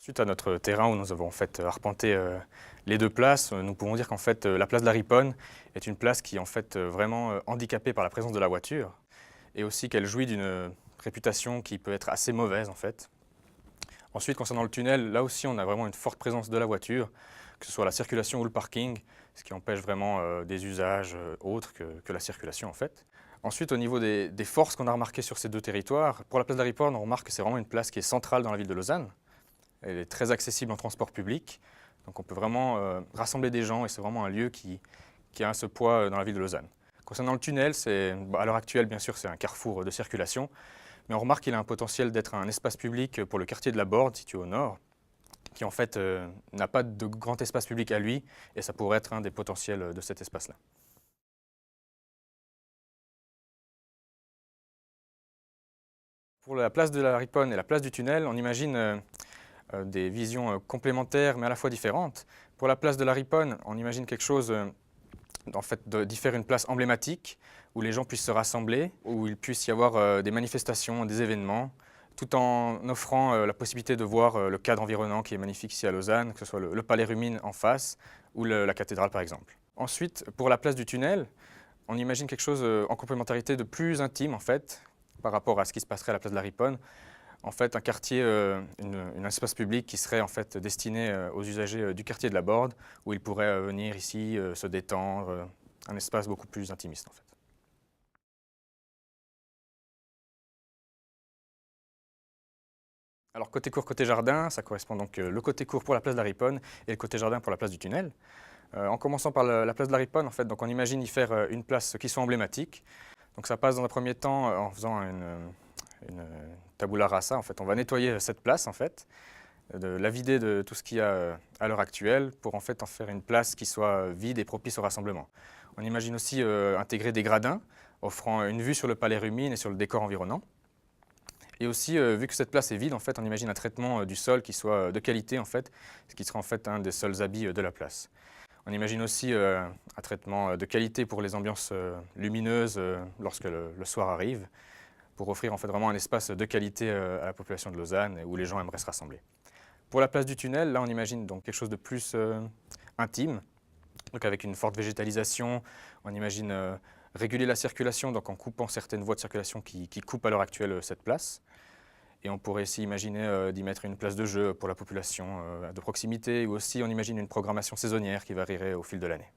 Suite à notre terrain où nous avons en fait arpenté les deux places, nous pouvons dire qu'en fait la place de la Riponne est une place qui est en fait vraiment handicapée par la présence de la voiture et aussi qu'elle jouit d'une réputation qui peut être assez mauvaise en fait. Ensuite, concernant le tunnel, là aussi on a vraiment une forte présence de la voiture, que ce soit la circulation ou le parking, ce qui empêche vraiment des usages autres que la circulation en fait. Ensuite, au niveau des forces qu'on a remarquées sur ces deux territoires, pour la place de la Riponne, on remarque que c'est vraiment une place qui est centrale dans la ville de Lausanne. Elle est très accessible en transport public, donc on peut vraiment rassembler des gens et c'est vraiment un lieu qui a ce poids dans la ville de Lausanne. Concernant le tunnel, à l'heure actuelle, bien sûr, c'est un carrefour de circulation, mais on remarque qu'il a un potentiel d'être un espace public pour le quartier de la Borde, situé au nord, qui en fait n'a pas de grand espace public à lui, et ça pourrait être un des potentiels de cet espace-là. Pour la place de la Riponne et la place du tunnel, on imagine des visions complémentaires mais à la fois différentes. Pour la place de la Riponne, on imagine quelque chose en fait, d'y faire une place emblématique où les gens puissent se rassembler, où il puisse y avoir des manifestations, des événements, tout en offrant la possibilité de voir le cadre environnant qui est magnifique ici à Lausanne, que ce soit le Palais Rumine en face ou la cathédrale par exemple. Ensuite, pour la place du tunnel, on imagine quelque chose en complémentarité de plus intime en fait, par rapport à ce qui se passerait à la place de la Riponne. En fait, un quartier, un espace public qui serait en fait destiné aux usagers du quartier de la Borde, où ils pourraient venir ici se détendre, un espace beaucoup plus intimiste en fait. Alors côté court, côté jardin, ça correspond donc le côté court pour la place de la Riponne et le côté jardin pour la place du tunnel. En commençant par la place de la Riponne, en fait, donc on imagine y faire une place qui soit emblématique. Donc ça passe dans un premier temps en faisant une tabula rasa. En fait, on va nettoyer cette place en fait, de la vider de tout ce qu'il y a à l'heure actuelle pour en fait en faire une place qui soit vide et propice au rassemblement. On imagine aussi intégrer des gradins offrant une vue sur le palais Rumine et sur le décor environnant. Et aussi, vu que cette place est vide, en fait, on imagine un traitement du sol qui soit de qualité, en fait, ce qui sera en fait un des seuls habits de la place. On imagine aussi un traitement de qualité pour les ambiances lumineuses lorsque le soir arrive, pour offrir en fait vraiment un espace de qualité à la population de Lausanne où les gens aimeraient se rassembler. Pour la place du tunnel, là on imagine donc quelque chose de plus intime, donc avec une forte végétalisation. On imagine réguler la circulation, donc en coupant certaines voies de circulation qui coupent à l'heure actuelle cette place. Et on pourrait aussi imaginer d'y mettre une place de jeu pour la population de proximité, ou aussi on imagine une programmation saisonnière qui varierait au fil de l'année.